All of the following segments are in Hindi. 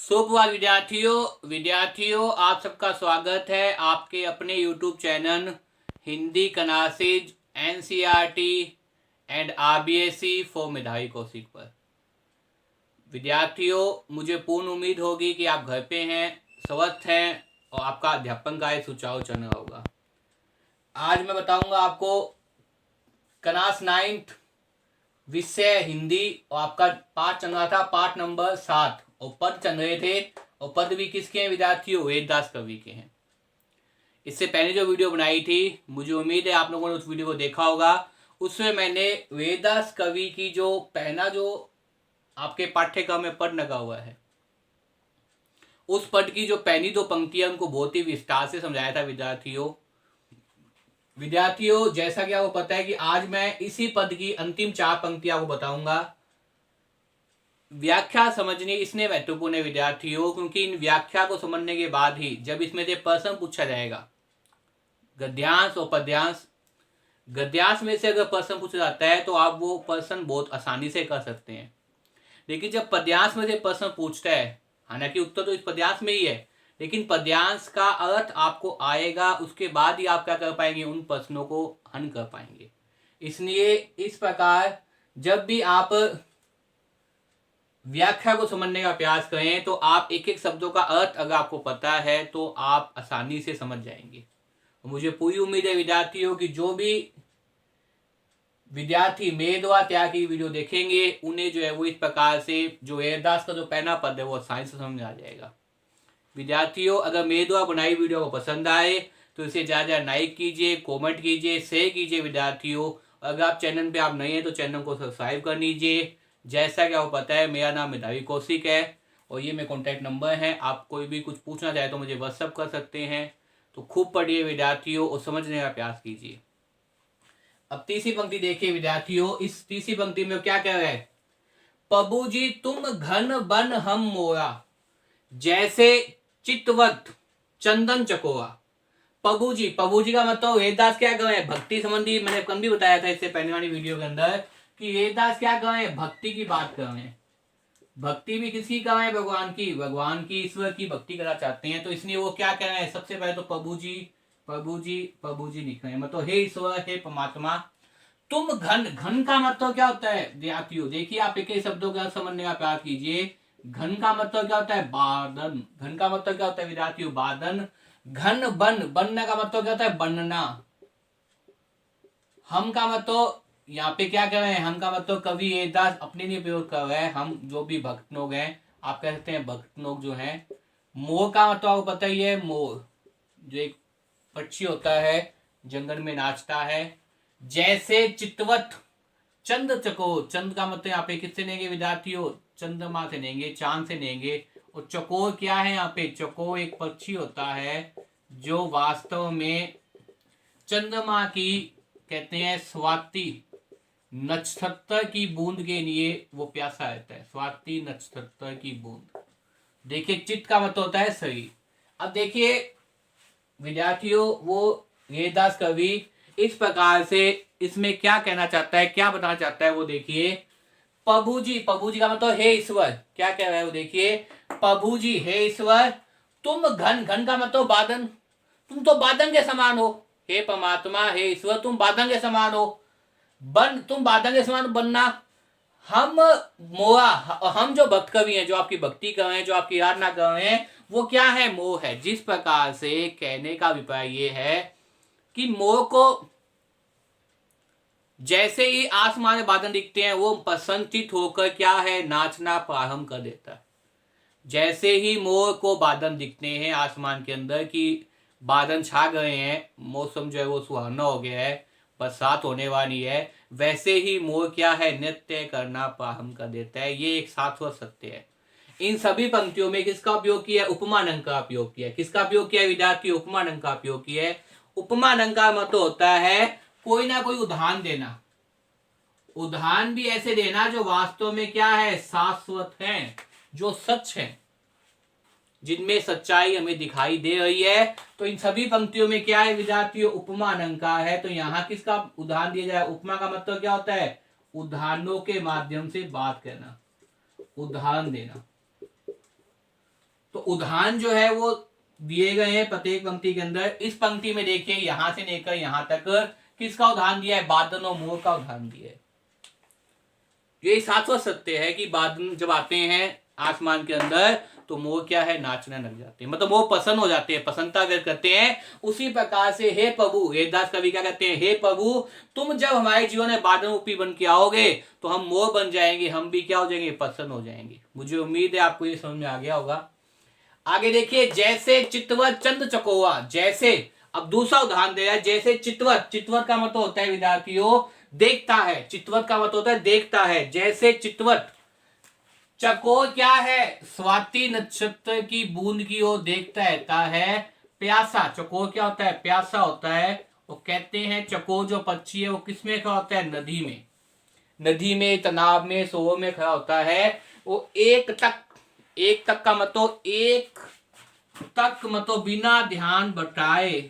सुप्रभात विद्यार्थियों आप सबका स्वागत है आपके अपने YouTube चैनल हिंदी कनासिज NCERT and RBSE for Medhavi Kaushik पर। विद्यार्थियों, मुझे पूर्ण उम्मीद होगी कि आप घर पे हैं, स्वस्थ हैं और आपका अध्यापन कार्य सुचारू चल रहा होगा। आज मैं बताऊंगा आपको क्लास 9th विषय हिंदी और आपका पाठ चल रहा था, पाठ नंबर 7 और पद चल रहे थे। और पद भी किसके हैं विद्यार्थियों? वेददास कवि के हैं। इससे पहले जो वीडियो बनाई थी, मुझे उम्मीद है आप लोगों ने उस वीडियो को देखा होगा। उसमें मैंने वेददास कवि की जो पहला जो आपके पाठ्यक्रम में पद लगा हुआ है, उस पद की जो पहली दो पंक्तियां उनको बहुत ही विस्तार से समझाया था विद्यार्थियों। जैसा कि आपको पता है कि आज मैं इसी पद की अंतिम 4 पंक्तियां आपको बताऊंगा। व्याख्या समझनी इसलिए महत्वपूर्ण है विद्यार्थियों, क्योंकि इन व्याख्या को समझने के बाद ही जब इसमें से प्रश्न पूछा जाएगा, गद्यांश और पद्यांश, गद्यांश में से अगर प्रश्न पूछा जाता है तो आप वो प्रश्न बहुत आसानी से कर सकते हैं। लेकिन जब पद्यांश में से प्रश्न पूछता है, हालांकि उत्तर तो इस पद्यांश में ही है, लेकिन पद्यांश का अर्थ आपको आएगा, उसके बाद ही आप क्या कर पाएंगे, उन प्रश्नों को हल कर पाएंगे। इसलिए इस प्रकार जब भी आप व्याख्या को समझने का प्रयास करें तो आप एक एक शब्दों का अर्थ अगर आपको पता है तो आप आसानी से समझ जाएंगे। मुझे पूरी उम्मीद है विद्यार्थियों कि जो भी विद्यार्थी मेरे द्वारा तैयार की वीडियो देखेंगे उन्हें जो है वो इस प्रकार से जो वेददास का जो पहला पद है वो आसानी से समझ आ जाएगा। विद्यार्थियों, अगर मेरे द्वारा बनाई वीडियो को पसंद आए तो इसे ज़्यादा लाइक कीजिए, कमेंट कीजिए, शेयर कीजिए। विद्यार्थियों, अगर आप चैनल पे आप नए हैं तो चैनल को सब्सक्राइब कर लीजिए। जैसा कि आपको पता है मेरा नाम मेधावी कौशिक है और ये मेरे कॉन्टैक्ट नंबर है। आप कोई भी कुछ पूछना चाहे तो मुझे व्हाट्सअप कर सकते हैं। तो खूब पढ़िए विद्यार्थियों और समझने का प्रयास कीजिए। अब तीसरी पंक्ति देखिए विद्यार्थियों, इस तीसरी पंक्ति में क्या कह रहा है? प्रभु जी तुम घन बन हम मोरा, जैसे चितवत चंदन चकोरा। प्रभु जी का मतलब वेददास क्या कर रहे हैं? भक्ति संबंधी मैंने कल भी बताया था इससे पहले वाली वीडियो के अंदर कि वेददास क्या कर रहे हैं? भक्ति की बात कर रहे हैं। भक्ति भी किसकी कर रहे हैं? भगवान की ईश्वर की भक्ति करना चाहते हैं। तो इसलिए वो क्या कह रहे हैं? सबसे पहले तो प्रभु जी लिख रहे हैं, मतलब हे ईश्वर, हे परमात्मा तुम घन। घन का मतलब क्या होता है विद्यार्थियों? देखिए आप एक शब्दों का समझने का प्रयास कीजिए। घन का मतलब क्या होता है? बादन। घन का मतलब क्या होता है विद्यार्थियों? बादन। घन बन, बनने का मतलब क्या होता है? बनना। हम का मतलब यहाँ पे क्या कर रहे हैं? हम का मतलब कवि वेददास अपने लिए प्रयोग कर रहे हैं। हम जो भी भक्त लोग हैं, आप कह सकते हैं भक्त लोग जो हैं। मोर का मतलब आपको पता ही है, मोर जो एक पक्षी होता है, जंगल में नाचता है। जैसे चितवत चंद चकोर, चंद का मतलब यहाँ पे किससे लेंगे विद्यार्थियों? चंद्रमा से लेंगे, चांद से लेंगे। और चकोर क्या है यहाँ पे? चकोर एक पक्षी होता है जो वास्तव में चंद्रमा की कहते हैं स्वाति नक्षत्र की बूंद के लिए वो प्यासा रहता है। स्वाति नक्षत्र की बूंद। देखिए चित्त का मतलब होता है शरीर। अब देखिए विद्यार्थियों, वो वेददास कवि इस प्रकार से इसमें क्या कहना चाहता है, क्या बताना चाहता है वो देखिए। प्रभु जी का मतलब हे ईश्वर, क्या कह रहा है वो देखिए। प्रभु जी हे ईश्वर तुम घन, घन का मतलब बादन, तुम तो बादन के समान हो। हे परमात्मा, हे ईश्वर तुम बादन के समान हो। बन, तुम बादन के समान बनना। हम मोहा, हम जो भक्त कवि हैं, जो आपकी भक्ति कर रहे हैं, जो आपकी आराधना कर रहे हैं, वो क्या है? मोह है। जिस प्रकार से कहने का अभिप्राय ये है कि मोह को जैसे ही आसमान में बादल दिखते हैं वो प्रसन्नचित होकर क्या है? नाचना प्रारंभ कर देता है। जैसे ही मोर को बादल दिखते हैं आसमान के अंदर कि बादल छा गए हैं, मौसम जो है वो सुहावना हो गया है, बरसात होने वाली है, वैसे ही मोर क्या है? नृत्य करना प्रारंभ कर देता है। ये एक शाश्वत सत्य है। इन सभी पंक्तियों में किसका उपयोग किया है? उपमान अंक का उपयोग किया है। किसका उपयोग किया है विद्यार्थी? उपमान अंक का उपयोग किया है। उपमान अंक का मतलब होता है कोई ना कोई उदाहरण देना। उदाहरण भी ऐसे देना जो वास्तव में क्या है? शाश्वत है, जो सच है, जिनमें सच्चाई हमें दिखाई दे रही है। तो इन सभी पंक्तियों में क्या है विद्यार्थियों? उपमा अलंकार है। तो यहां किसका उदाहरण दिया जाए? उपमा का मतलब क्या होता है? उदाहरणों के माध्यम से बात करना, उदाहरण देना। तो उदाहरण जो है वो दिए गए हैं प्रत्येक पंक्ति के अंदर। इस पंक्ति में देखिए यहां से लेकर यहां तक किसका उदाहरण दिया है? बादल और मोर का उदाहरण दिया है। ये शाश्वत सत्य है कि बादल जब आते हैं आसमान के अंदर तो मोर क्या है? नाचने लग जाते हैं, मतलब वो पसंद हो जाते हैं, प्रसन्नता व्यक्त करते हैं। उसी प्रकार से हे प्रभु, हेदास कवि क्या कहते हैं? हे प्रभु, तुम जब हमारे जीवन में बादल रूपी बन के आओगे तो हम मोर बन जाएंगे, हम भी क्या हो जाएंगे? प्रसन्न हो जाएंगे। मुझे उम्मीद है आपको ये समझ में आ गया होगा। आगे देखिए, जैसे चितवत चंद चकोवा, जैसे अब दूसरा उदाहरण दे रहा है। जैसे चितवत, चितवत का मतलब होता है विद्यार्थियों देखता है, चितवत का मतलब होता है देखता है। जैसे चितवत चकोर क्या है? स्वाति नक्षत्र की बूंद की ओर देखता रहता है। प्यासा, चकोर क्या होता है? प्यासा होता है। वो कहते हैं चकोर जो पक्षी है वो किसमें खड़ा होता है? नदी में, नदी में, तालाब में, सरोवर में खड़ा होता है। वो एक तक, एक तक का मतलब एक तक मतलब बिना ध्यान बटाए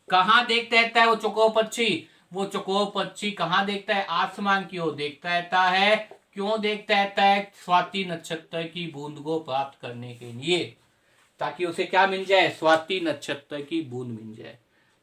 कहां देखता रहता है वो चकोर पक्षी? वो चकोर पक्षी कहां देखता है? आसमान की ओर देखता रहता है। क्यों देखता रहता है? स्वाति नक्षत्र की बूंद को प्राप्त करने के लिए, ताकि उसे क्या मिल जाए? स्वाति नक्षत्र की बूंद मिल जाए।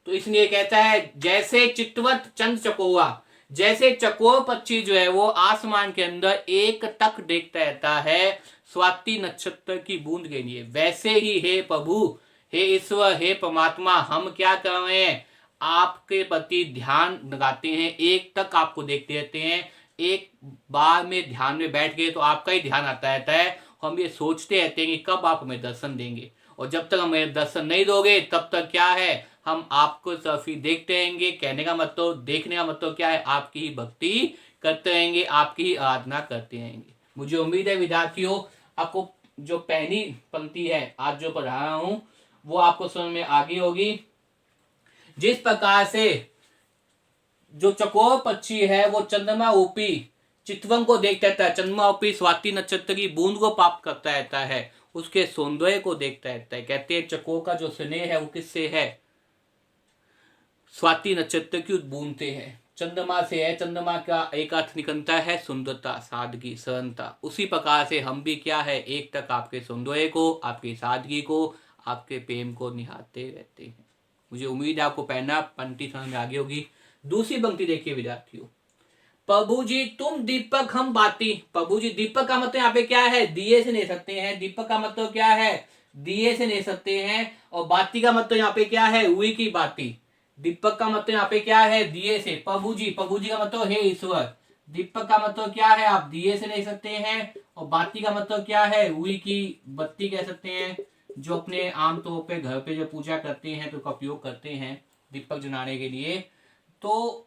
तो इसलिए कहता है जैसे चितवत चंद चकोवा, जैसे चकोर पक्षी जो है वो आसमान के अंदर एक टक देखता रहता है स्वाति नक्षत्र की बूंद के लिए, वैसे ही हे प्रभु, हे ईश्वर, हे परमात्मा, हम क्या कर रहे हैं? आपके प्रति ध्यान लगाते हैं, एक तक आपको देखते रहते हैं। एक बार में ध्यान में बैठ गए तो आपका ही ध्यान आता रहता है। हम ये सोचते रहते हैं कि कब आप हमें दर्शन देंगे, और जब तक हमें दर्शन नहीं दोगे तब तक क्या है? हम आपको सिर्फ ही देखते रहेंगे। कहने का मतलब, देखने का मतलब क्या है? आपकी ही भक्ति करते रहेंगे, आपकी ही आराधना करते रहेंगे। मुझे उम्मीद है विद्यार्थियों आपको जो पहली पंक्ति है आज जो पढ़ा रहा हूं वो आपको समझ में आ गई होगी। जिस प्रकार से जो चकोर पक्षी है वो चंद्रमा रूपी चितवन को देखता रहता है, चंद्रमा रूपी स्वाति नक्षत्र की बूंद को प्राप्त करता रहता है, उसके सौंदर्य को देखता रहता है। कहते हैं चकोर का जो स्नेह है वो किससे है? स्वाति नक्षत्र की बूंद से है, चंद्रमा से है। चंद्रमा का एक अर्थ निकलता है सुंदरता, सादगी, सरलता। उसी प्रकार से हम भी क्या है? एक तक आपके सौंदर्य को, आपकी सादगी को, आपके प्रेम को निहारते रहते हैं। मुझे उम्मीद है आपको पहला पंक्ति समझ में आ गई होगी। दूसरी पंक्ति देखिए विद्यार्थियों, प्रभु जी तुम दीपक हम बाती। प्रभु जी, दीपक का मतलब यहाँ पे क्या है? दिए से ले सकते हैं। दीपक का मतलब क्या है? दिए से ले सकते हैं। और बाती का मतलब यहाँ पे क्या है? हुई की बाती। दीपक का मतलब यहाँ पे क्या है? दिए से। प्रभु जी, प्रभु जी का मतलब है ईश्वर। दीपक का मतलब क्या है? आप दिए से ले सकते हैं। और बाती का मतलब क्या है? हुई की बत्ती कह सकते हैं, जो अपने आमतौर पे घर पे जो पूजा करते हैं तो का उपयोग करते हैं दीपक जलाने के लिए। तो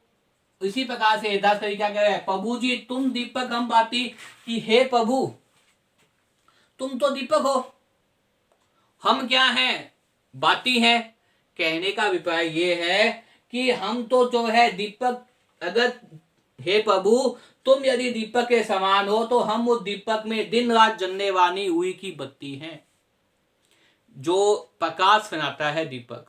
इसी प्रकार से दास कवि क्या कह रहा है? प्रभु जी तुम दीपक हम बाती, कि हे प्रभु तुम तो दीपक हो, हम क्या हैं? बाती हैं। कहने का अभिप्राय ये है कि हम तो जो है दीपक, अगर हे प्रभु तुम यदि दीपक के समान हो तो हम उस दीपक में दिन रात जलने वाली हुई की बत्ती हैं, जो प्रकाश फैलाता है दीपक।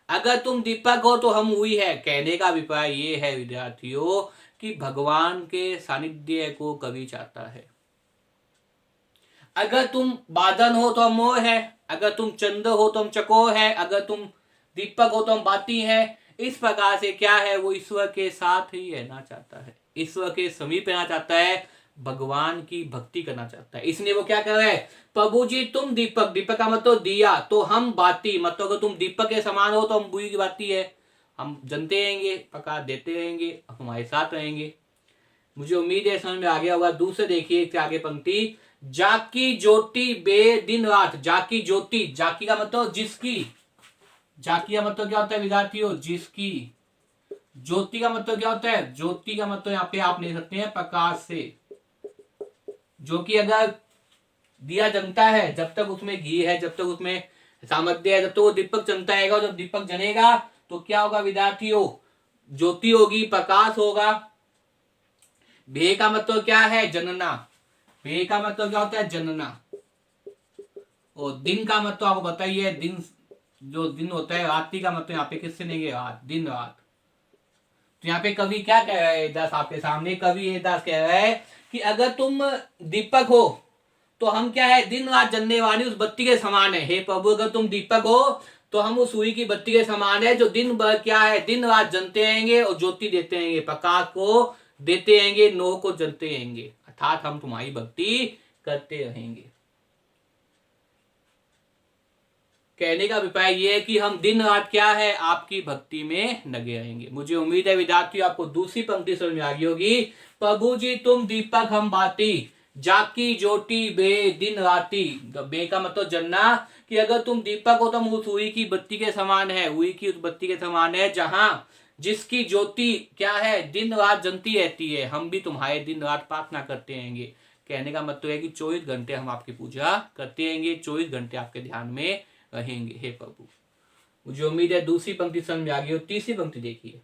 अगर तुम दीपक हो तो हम हुई है। कहने का अभिप्राय ये है विद्यार्थियों कि भगवान के सानिध्य को कवि चाहता है। अगर तुम बादल हो तो हम मोर है, अगर तुम चंद्र हो तो हम चकोर है, अगर तुम दीपक हो तो हम बाती है। इस प्रकार से क्या है? वो ईश्वर के साथ ही रहना चाहता है, ईश्वर के समीप रहना चाहता है, भगवान की भक्ति करना चाहता है। इसलिए वो क्या कर रहा है? प्रभु जी तुम दीपक, दीपक का मतलब दिया, तो हम बाती, मतलब अगर तुम दीपक के समान हो तो हम बुई की बाती है, हम जनते रहेंगे, प्रकाश देते रहेंगे, हमारे साथ रहेंगे। मुझे उम्मीद है समझ में आ गया होगा। दूसरे देखिए आगे पंक्ति, जाकी ज्योति बे दिन रात। जाकी ज्योति, जाकी का मतलब जिसकी, जाकी का मतलब क्या होता है विद्यार्थियों? जिसकी। ज्योति का मतलब क्या होता है? ज्योति का मतलब यहाँ पे आप ले सकते हैं प्रकाश से, जो कि अगर दिया जलता है, जब तक उसमें घी है, जब तक उसमें सामग्री है, जब तक वो दीपक जलता रहेगा। जब दीपक जलेगा तो क्या होगा विद्यार्थियों? ज्योति होगी, प्रकाश होगा। भे का मतलब क्या है? जनना। भे का मतलब क्या होता है? जनना। और दिन का मतलब आपको बताइए, दिन जो दिन होता है, रात्रि का मतलब यहाँ पे किससे लेंगे? रात, दिन रात। तो यहाँ पे कवि क्या कह रहा है दास आपके सामने? कवि ये दास कह रहा है कि अगर तुम दीपक हो तो हम क्या है, दिन रात जलने वाली उस बत्ती के समान है। हे प्रभु अगर तुम दीपक हो तो हम उस सुई की बत्ती के समान है, जो दिन भर क्या है, दिन रात जलते रहेंगे और ज्योति देते रहेंगे, प्रकाश को देते रहेंगे, नौ को जलते रहेंगे, अर्थात हम तुम्हारी भक्ति करते रहेंगे। कहने का अभिप्राय यह है कि हम दिन रात क्या है, आपकी भक्ति में लगे रहेंगे। मुझे उम्मीद है विद्यार्थियों आपको दूसरी पंक्ति समझ में आ गई होगी। प्रभु जी तुम दीपक हम बाती, जाकी ज्योति बे दिन राती। बे का मतलब जलना, कि अगर तुम दीपक हो तो हम उस हुई की बत्ती के समान है, हुई की उस बत्ती के समान है जहां जिसकी ज्योति क्या है, दिन रात जलती रहती है। हम भी तुम्हारे दिन रात प्रार्थना करते रहेंगे। कहने का मतलब है कि 24 घंटे हम आपकी पूजा करते रहेंगे, 24 घंटे आपके ध्यान में रहेंगे। हे प्रभु, मुझे उम्मीद है दूसरी पंक्ति समझ में आ गई हो। तीसरी पंक्ति देखिए,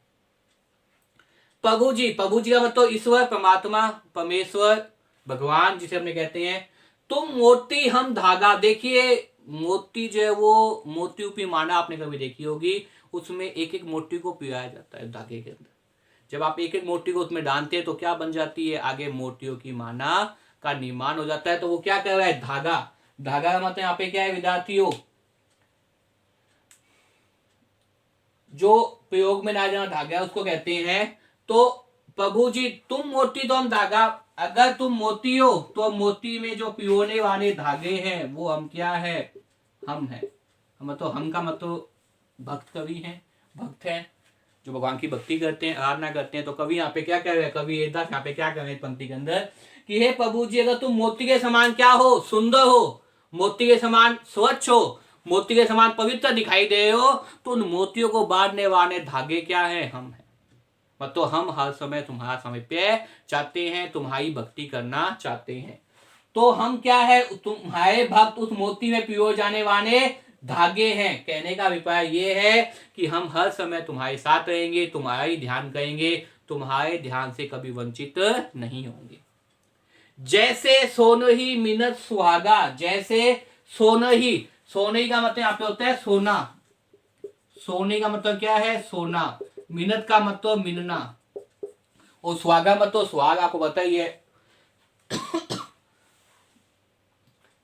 प्रभु जी का मतलब ईश्वर, परमात्मा, परमेश्वर, भगवान जिसे हमने कहते हैं। तुम मोती हम धागा। देखिए मोती जो है वो मोती उपी माना आपने कभी देखी होगी, उसमें एक एक मोती को पिराया जाता है धागे के अंदर। जब आप एक एक मोती को उसमें डालते हैं तो क्या बन जाती है, आगे मोतियों की माला का निर्माण हो जाता है। तो वो क्या कर रहा है, धागा। धागा का मतलब यहाँ पे क्या है विद्यार्थियों, जो प्रयोग में ना जाना धागा उसको कहते हैं। तो प्रभु जी तुम मोती तो हम धागा, अगर तुम मोती हो तो मोती में जो पियोने वाले धागे हैं वो हम क्या है, हम है। मतलब हम का मतलब भक्त कवि हैं, भक्त हैं जो भगवान की भक्ति करते हैं, आराधना करते हैं। तो कवि यहाँ पे क्या कह रहे हैं, कवि एदास यहाँ पे क्या कह रहे हैं पंक्ति के अंदर, कि हे प्रभु जी अगर तुम मोती के समान क्या हो, सुंदर हो, मोती के समान स्वच्छ हो, मोती के समान पवित्र दिखाई दे हो, तो उन मोतियों को बांधने वाले धागे क्या है, हम है। मतलब हम हर समय तुम्हारा सामीप्य चाहते हैं, तुम्हारी भक्ति करना चाहते हैं। तो हम क्या है, तुम्हारे भक्त उस मोती में पियो जाने वाले धागे हैं। कहने का अभिप्राय ये है कि हम हर समय तुम्हारे साथ रहेंगे, तुम्हारा ही ध्यान करेंगे, तुम्हारे ध्यान से कभी वंचित नहीं होंगे। जैसे सोनही मिनत सुहागा, जैसे सोनही, सोने का मतलब यहाँ पे होता है सोना, सोने का मतलब क्या है, सोना, मिनत का मतलब मिलना, और सुहागा मतलब सुहाग आपको बताइए।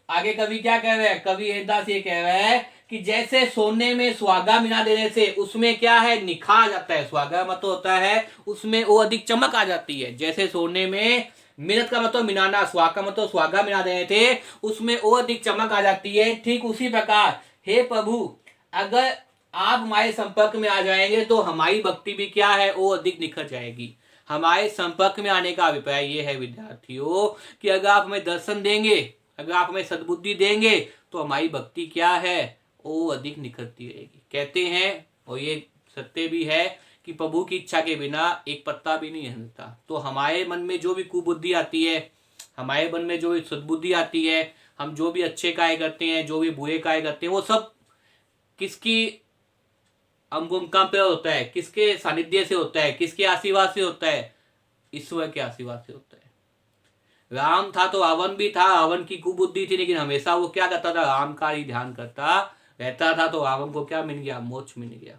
आगे कवि क्या कह रहे हैं, कवि एदास ये कह रहा है कि जैसे सोने में सुहागा मिला देने से उसमें क्या है, निखार जाता है। सुहागा मतलब होता है उसमें वो अधिक चमक आ जाती है। जैसे सोने में मिनत का मतलब मिलाना, सुहाग का मतलब सुहागा मिला देने थे उसमें वो अधिक चमक आ जाती है। ठीक उसी प्रकार हे प्रभु अगर आप हमारे संपर्क में आ जाएंगे तो हमारी भक्ति भी क्या है, वो अधिक निखर जाएगी। हमारे संपर्क में आने का अभिप्राय ये है विद्यार्थियों कि अगर आप हमें दर्शन देंगे, अगर आप हमें सद्बुद्धि देंगे तो हमारी भक्ति क्या है, वो अधिक निखरती रहेगी। कहते हैं और ये सत्य भी है कि प्रभु की इच्छा के बिना एक पत्ता भी नहीं हिलता। तो हमारे मन में जो भी कुबुद्धि आती है, हमारे मन में जो भी सद्बुद्धि आती है, हम जो भी अच्छे कार्य करते हैं, जो भी बुरे कार्य करते हैं, वो सब किसकी अनुकंपा पे होता है, किसके सानिध्य से होता है, किसके आशीर्वाद से होता है, ईश्वर के आशीर्वाद से होता है। राम था तो रावण भी था, रावण की कुबुद्धि थी, लेकिन हमेशा वो क्या करता था, राम का ही ध्यान करता रहता था। तो रावण को क्या मिल गया, मोक्ष मिल गया।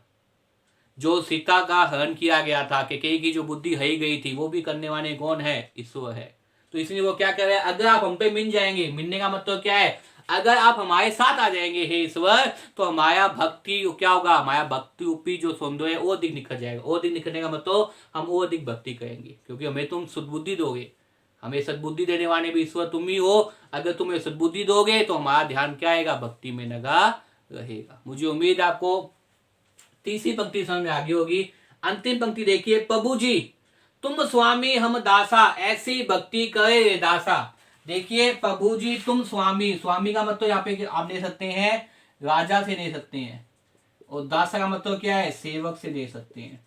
जो सीता का हरण किया गया था, केकई की जो बुद्धि हई गई थी, वो भी करने वाले कौन है, ईश्वर है। तो इसलिए वो क्या कर रहे हैं, अगर आप हम पे मिल जाएंगे, मिलने का मतलब क्या है, अगर आप हमारे साथ आ जाएंगे हे ईश्वर, तो हमारा भक्ति क्या होगा, हमारा भक्ति उपी जो सौंदर्य है वो अधिक निखर जाएगा। वो अधिक निखरने का मतलब हम वो अधिक भक्ति करेंगे, क्योंकि हमें तुम सद्बुद्धि दोगे। हमें सद्बुद्धि देने वाले भी ईश्वर तुम ही हो। अगर तुम्हें सद्बुद्धि दोगे तो हमारा ध्यान क्या आएगा, भक्ति में लगा रहेगा। मुझे उम्मीद आपको तीसरी पंक्ति समझ में आ गई होगी। अंतिम पंक्ति देखिए, प्रभु जी तुम स्वामी हम दासा, ऐसी भक्ति करे दासा। देखिए प्रभु जी तुम स्वामी, स्वामी का मतलब यहाँ पे आप ले सकते हैं राजा से ले सकते हैं, और दासा का मतलब क्या है, सेवक से ले सकते हैं।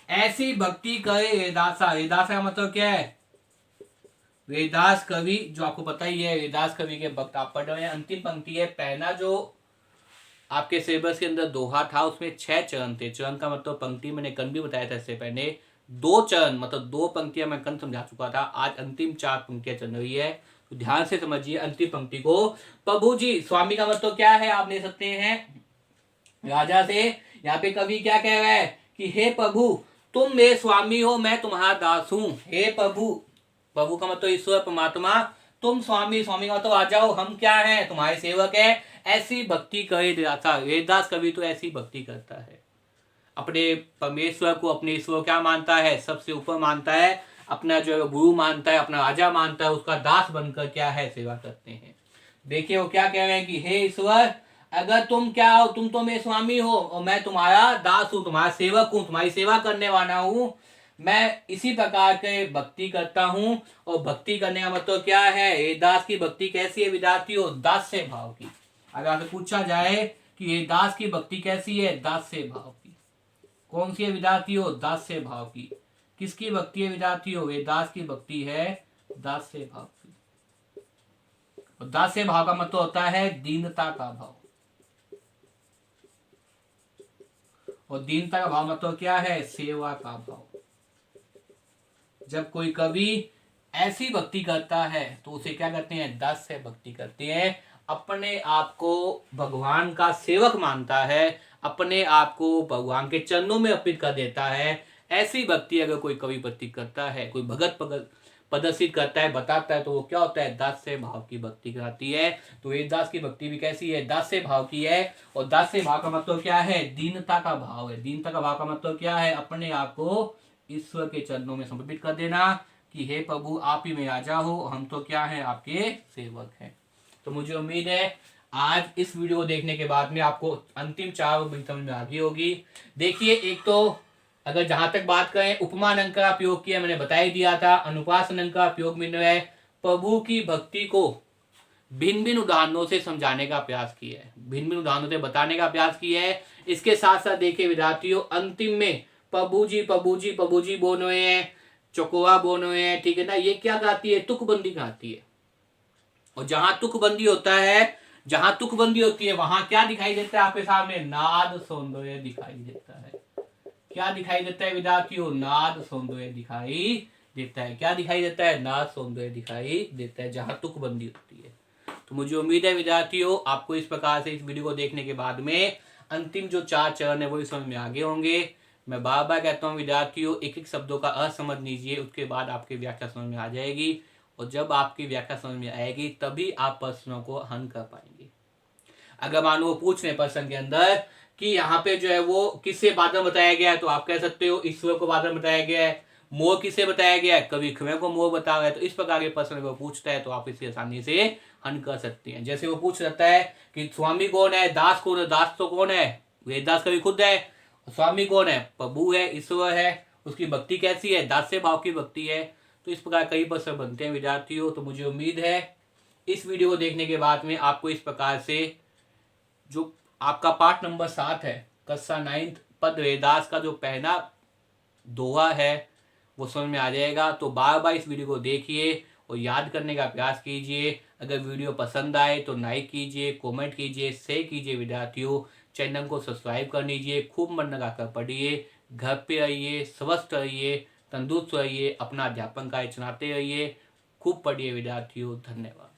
ऐसी भक्ति करे रेदासा, रेदासा का मतलब क्या है, वेदास कवि, जो आपको पता ही है वेदास कवि के भक्त आप पढ़ रहे हैं। अंतिम पंक्ति है, पहला जो आपके सिलेबस के अंदर दोहा था उसमें 6 चरण थे। चरण का मतलब पंक्ति, मैंने कल भी बताया था इससे पहले। 2 चरण मतलब 2 पंक्तियां मैं कल समझा चुका था। आज अंतिम 4 पंक्तियां चल रही है, तो ध्यान से समझिए अंतिम पंक्ति को। प्रभु जी, स्वामी का मतलब क्या है, आप ले सकते हैं राजा से। यहाँ पे कवि क्या कह रहा है कि हे प्रभु तुम मेरे स्वामी हो, मैं तुम्हारा दास हूं। हे प्रभु, प्रभु का मतलब ईश्वर परमात्मा, तुम स्वामी, स्वामी का तो आ जाओ, हम क्या हैं, तुम्हारे सेवक है, ऐसी भक्ति करे दाता। वेददास कवि तो ऐसी भक्ति करता है, अपने परमेश्वर को, अपने ईश्वर क्या मानता है, सबसे ऊपर मानता है, अपना जो गुरु मानता है, अपना राजा मानता है, उसका दास बनकर क्या है, सेवा करते हैं। देखिए वो क्या कह रहे हैं कि हे ईश्वर, अगर तुम क्या हो, तुम तो मेरे स्वामी हो और मैं तुम्हारा दास हूं, तुम्हारा सेवक हूं, तुम्हारी सेवा करने वाला हूं। मैं इसी प्रकार के भक्ति करता हूं। और भक्ति करने का मतलब क्या है, ये दास की भक्ति कैसी है विद्यार्थियों, दास से भाव की। अगर आपसे पूछा जाए कि ये दास की भक्ति कैसी है, दास से भाव की। कौन सी है विद्यार्थियों, दास से भाव की। किसकी भक्ति है विद्यार्थियों, ये दास की भक्ति है, दास से भाव की। और दास से भाव का मतलब होता है दीनता का भाव। और दीनता का भाव मतलब क्या है, सेवा का भाव। जब कोई कवि ऐसी भक्ति करता है तो उसे क्या कहते हैं, दास से भक्ति करते हैं। अपने आप को भगवान का सेवक मानता है, अपने आप को भगवान के चरणों में अर्पित कर देता है। ऐसी भक्ति अगर कोई कवि भक्ति करता है, कोई भगत प्रदर्शित करता है, बताता है, तो वो क्या होता है, दास से भाव की भक्ति कराती है। तो ये दास की भक्ति भी कैसी है, दास से भाव की है। और दास से भाव का मतलब क्या है, दीनता का भाव है। दीनता का भाव का मतलब क्या है, अपने आप को ईश्वर के चरणों में समर्पित कर देना कि हे प्रभु, आप ही में राजा हो, हम तो क्या है, आपके सेवक हैं। तो मुझे उम्मीद है आज इस वीडियो को देखने के बाद में आपको अंतिम 4 समझ में आ गई होगी। देखिए, एक तो अगर जहां तक बात करें, उपमान अंक का प्रयोग किया, मैंने बता ही दिया था। अनुपासन अंक का प्रयोग में है प्रभु की भक्ति को भिन्न भिन्न उदाहरणों से समझाने का प्रयास किया है, भिन्न भिन्न उदाहरणों से बताने का प्रयास किया है। इसके साथ साथ देखिए विद्यार्थियों, अंतिम में प्रभु जी प्रभु जी प्रभु जी बोल रहे हैं, चकोवा बोल रहे हैं, ठीक है ना। ये क्या गाती है, तुकबंदी गाती है। और जहां तुकबंदी होता है, जहां तुकबंदी होती है, वहां क्या दिखाई देता है आपके सामने, नाद सौंदर्य दिखाई देता है। क्या दिखाई देता है विद्यार्थियों, नाद सौंदर्य दिखाई देता है। क्या दिखाई देता है, नाद सौंदर्य दिखाई देता है, जहां तुकबंदी होती है। तो मुझे उम्मीद है विद्यार्थियों, आपको इस प्रकार से इस वीडियो को देखने के बाद में अंतिम जो 4 चरण है वो भी समझ में आगे होंगे। मैं बार बार कहता हूँ विद्यार्थियों, एक एक शब्दों का अर्थ समझ लीजिए, उसके बाद आपकी व्याख्या समझ में आ जाएगी। और जब आपकी व्याख्या समझ में आएगी तभी आप प्रश्नों को हल कर पाएंगे। अगर मान लो वो पूछ रहे प्रश्न के अंदर कि यहाँ पे जो है वो किससे बादल बताया गया है, तो आप कह सकते हो ईश्वर को बादल बताया गया है। मोर किसे बताया गया है, कवि खिलौने को मोर बताया गया है। तो इस प्रकार के प्रश्न को पूछता है तो आप इसे आसानी से हल कर सकते हैं। जैसे वो पूछ सकता है कि स्वामी कौन है, दास कौन है, दास तो कौन है, वेददास कवि खुद है। स्वामी कौन है, प्रभु है, ईश्वर है, उसकी भक्ति कैसी है, दास से भाव की भक्ति है। तो इस प्रकार कई प्रश्न बनते हैं विद्यार्थियों। तो मुझे उम्मीद है इस वीडियो को देखने के बाद में आपको इस प्रकार से जो आपका पाठ नंबर 7 है, कक्षा 9 पद वेददास का जो पहला दोहा है वो समझ में आ जाएगा। तो बार बार इस वीडियो को देखिए और याद करने का प्रयास कीजिए। अगर वीडियो पसंद आए तो लाइक कीजिए, कमेंट कीजिए, शेयर कीजिए विद्यार्थियों। चैनल को सब्सक्राइब कर लीजिए, खूब मन लगाकर पढ़िए, घर पे रहिए, स्वस्थ रहिए, तंदुरुस्त रहिए, अपना अध्यापन कार्य चलाते रहिए, खूब पढ़िए विद्यार्थियों। धन्यवाद।